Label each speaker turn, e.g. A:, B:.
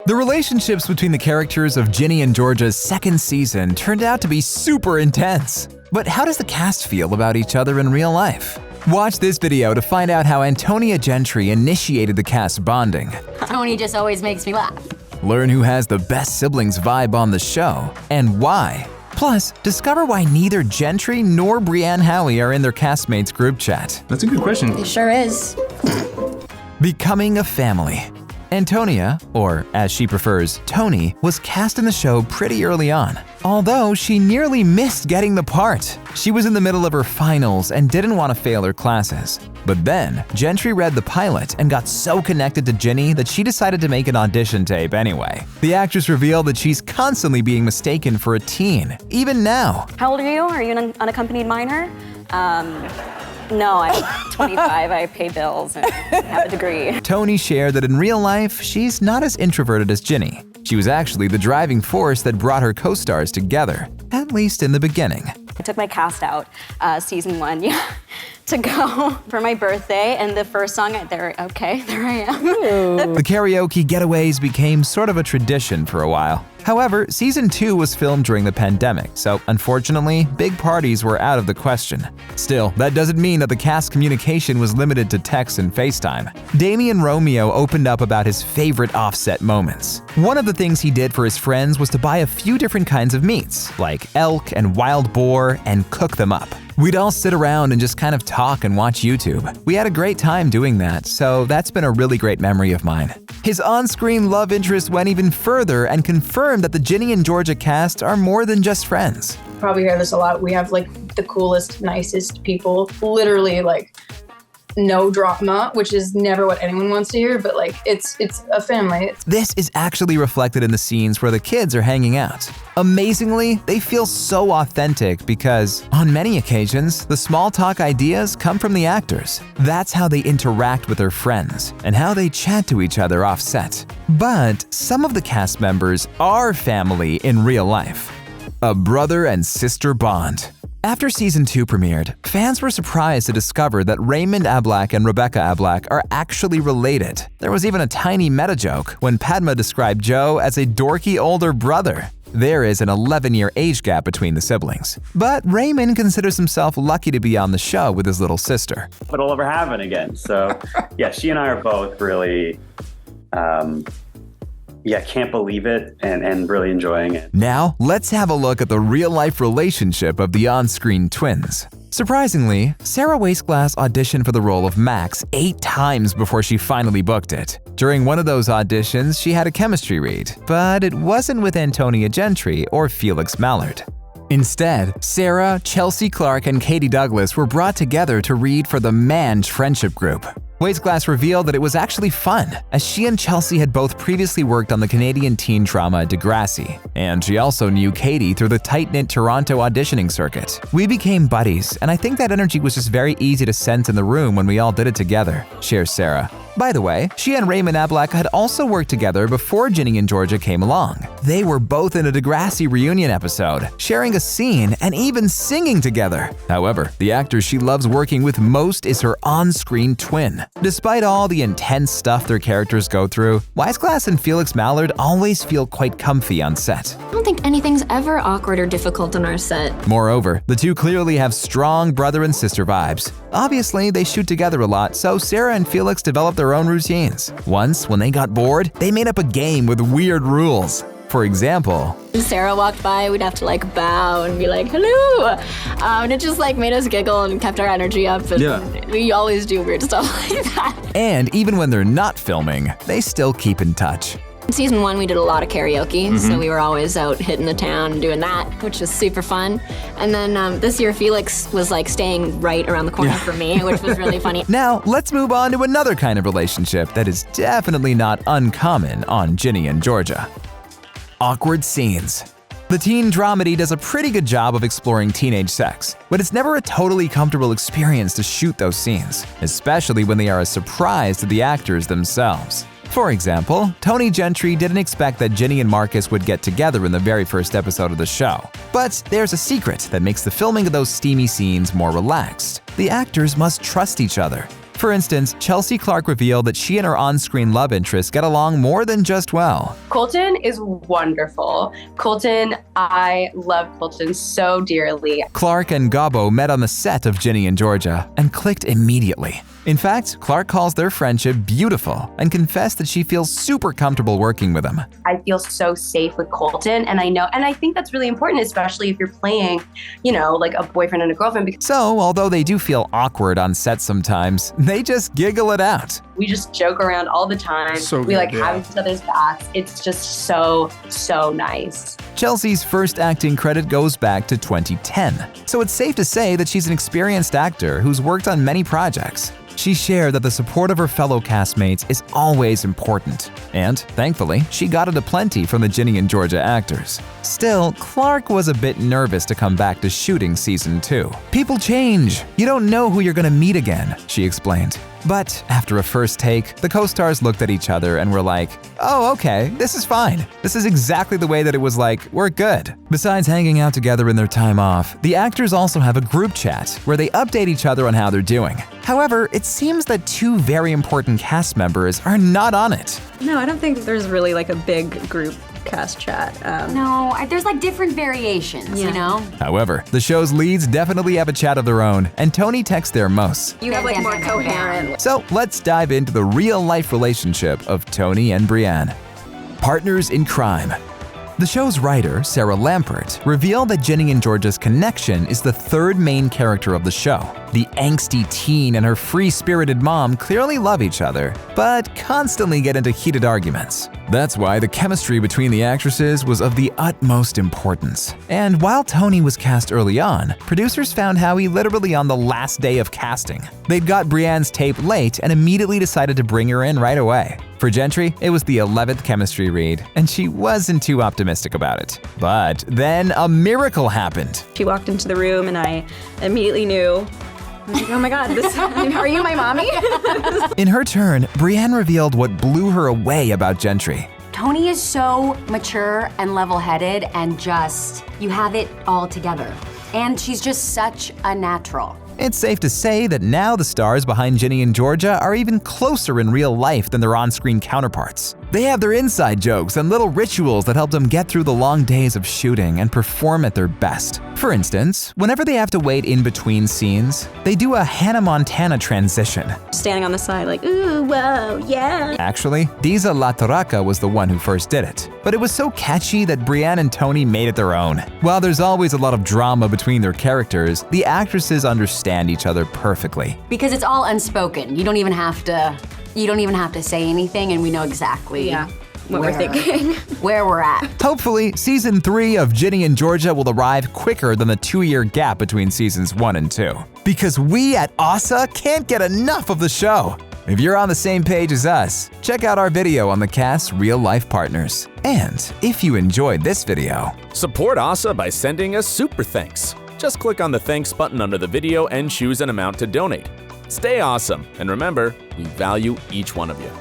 A: The relationships between the characters of Ginny and Georgia's second season turned out to be super intense. But how does the cast feel about each other in real life? Watch this video to find out how Antonia Gentry initiated the cast bonding.
B: Tony just always makes me laugh.
A: Learn who has the best siblings vibe on the show and why. Plus, discover why neither Gentry nor Brianne Howey are in their castmates group chat.
C: That's a good question.
B: It sure is.
A: Becoming a family. Antonia, or as she prefers, Tony, was cast in the show pretty early on, although she nearly missed getting the part. She was in the middle of her finals and didn't want to fail her classes. But then, Gentry read the pilot and got so connected to Ginny that she decided to make an audition tape anyway. The actress revealed that she's constantly being mistaken for a teen, even now.
D: How old are you? Are you an unaccompanied minor? No, I'm 25, I pay bills and have a degree.
A: Tony shared that in real life, she's not as introverted as Ginny. She was actually the driving force that brought her co-stars together, at least in the beginning.
D: I took my cast out, season 1, to go for my birthday, and the first song, there I am.
A: The karaoke getaways became sort of a tradition for a while. However, season 2 was filmed during the pandemic, so unfortunately, big parties were out of the question. Still, that doesn't mean that the cast communication was limited to text and FaceTime. Damian Romeo opened up about his favorite offset moments. One of the things he did for his friends was to buy a few different kinds of meats, like elk and wild boar, and cook them up. We'd all sit around and just kind of talk and watch YouTube. We had a great time doing that, so that's been a really great memory of mine. His on-screen love interest went even further and confirmed that the Ginny and Georgia cast are more than just friends.
E: Probably hear this a lot. We have like the coolest, nicest people. Literally like no drama, which is never what anyone wants to hear, but like it's a family.
A: This is actually reflected in the scenes where the kids are hanging out. Amazingly, they feel so authentic because, on many occasions, the small talk ideas come from the actors. That's how they interact with their friends and how they chat to each other off set. But some of the cast members are family in real life. A brother and sister bond. After season 2 premiered, fans were surprised to discover that Raymond Ablack and Rebecca Ablack are actually related. There was even a tiny meta joke when Padma described Joe as a dorky older brother. There is an 11-year age gap between the siblings. But Raymond considers himself lucky to be on the show with his little sister.
F: It'll ever happen again. So yeah, she and I are both really, can't believe it and really enjoying it.
A: Now, let's have a look at the real-life relationship of the on-screen twins. Surprisingly, Sara Waisglass auditioned for the role of Max 8 times before she finally booked it. During one of those auditions, she had a chemistry read, but it wasn't with Antonia Gentry or Felix Mallard. Instead, Sarah, Chelsea Clark, and Katie Douglas were brought together to read for the Mange friendship group. Waisglass revealed that it was actually fun, as she and Chelsea had both previously worked on the Canadian teen drama Degrassi, and she also knew Katie through the tight-knit Toronto auditioning circuit. We became buddies, and I think that energy was just very easy to sense in the room when we all did it together, shares Sarah. By the way, she and Raymond Ablack had also worked together before Ginny and Georgia came along. They were both in a Degrassi reunion episode, sharing a scene and even singing together. However, the actor she loves working with most is her on-screen twin. Despite all the intense stuff their characters go through, Waisglass and Felix Mallard always feel quite comfy on set.
B: I don't think anything's ever awkward or difficult on our set.
A: Moreover, the two clearly have strong brother and sister vibes. Obviously, they shoot together a lot, so Sarah and Felix developed their own routines. Once, when they got bored, they made up a game with weird rules. For example,
B: When Sarah walked by, we'd have to like bow and be like, hello. And it just like made us giggle and kept our energy up. And we always do weird stuff like that.
A: And even when they're not filming, they still keep in touch.
B: In season 1, we did a lot of karaoke, so we were always out hitting the town and doing that, which was super fun. And then this year, Felix was like staying right around the corner from me, which was really funny.
A: Now, let's move on to another kind of relationship that is definitely not uncommon on Ginny and Georgia. Awkward scenes. The teen dramedy does a pretty good job of exploring teenage sex, but it's never a totally comfortable experience to shoot those scenes, especially when they are a surprise to the actors themselves. For example, Tony Gentry didn't expect that Ginny and Markus would get together in the very first episode of the show. But there's a secret that makes the filming of those steamy scenes more relaxed. The actors must trust each other. For instance, Chelsea Clark revealed that she and her on-screen love interest get along more than just well.
C: Colton is wonderful. I love Colton so dearly.
A: Clark and Gobbo met on the set of Ginny and Georgia and clicked immediately. In fact, Clark calls their friendship beautiful and confessed that she feels super comfortable working with him.
C: I feel so safe with Colton, and I think that's really important, especially if you're playing, like a boyfriend and a girlfriend.
A: So, although they do feel awkward on set sometimes, they just giggle it out.
C: We just joke around all the time. We have each other's backs. It's just so nice.
A: Chelsea's first acting credit goes back to 2010, so it's safe to say that she's an experienced actor who's worked on many projects. She shared that the support of her fellow castmates is always important, and thankfully, she got it aplenty from the Ginny and Georgia actors. Still, Clark was a bit nervous to come back to shooting season 2. People change. You don't know who you're gonna meet again, she explained. But after a first take, the co-stars looked at each other and were like, oh, okay, this is fine. This is exactly the way that it was like, we're good. Besides hanging out together in their time off, the actors also have a group chat where they update each other on how they're doing. However, it seems that 2 very important cast members are not on it.
G: No, I don't think there's really like a big group cast chat.
H: No, there's like different variations, you know?
A: However, the show's leads definitely have a chat of their own, and Tony texts their most.
G: You have like more coherent.
A: So let's dive into the real-life relationship of Tony and Brianne. Partners in crime. The show's writer, Sara Lampert, revealed that Ginny and Georgia's connection is the 3rd main character of the show. The angsty teen and her free-spirited mom clearly love each other, but constantly get into heated arguments. That's why the chemistry between the actresses was of the utmost importance. And while Tony was cast early on, producers found Howey literally on the last day of casting. They'd got Brianne's tape late and immediately decided to bring her in right away. For Gentry, it was the 11th chemistry read, and she wasn't too optimistic about it. But then a miracle happened.
G: She walked into the room and I immediately knew, oh my God, are you my mommy?
A: In her turn, Brianne revealed what blew her away about Gentry.
H: Tony is so mature and level-headed and just, you have it all together. And she's just such a natural.
A: It's safe to say that now the stars behind Ginny and Georgia are even closer in real life than their on-screen counterparts. They have their inside jokes and little rituals that help them get through the long days of shooting and perform at their best. For instance, whenever they have to wait in between scenes, they do a Hannah Montana transition.
G: Standing on the side like, ooh, whoa, yeah.
A: Actually, Diza La Taraca was the one who first did it, but it was so catchy that Brianne and Tony made it their own. While there's always a lot of drama between their characters, the actresses understand each other perfectly.
H: Because it's all unspoken. You don't even have to say anything, and we know exactly
G: what we're thinking.
H: Where we're at.
A: Hopefully, season 3 of Ginny and Georgia will arrive quicker than the 2-year gap between seasons 1 and 2. Because we at OSSA can't get enough of the show. If you're on the same page as us, check out our video on the cast's real-life partners. And if you enjoyed this video,
I: support OSSA by sending a super thanks. Just click on the thanks button under the video and choose an amount to donate. Stay awesome, and remember, we value each one of you.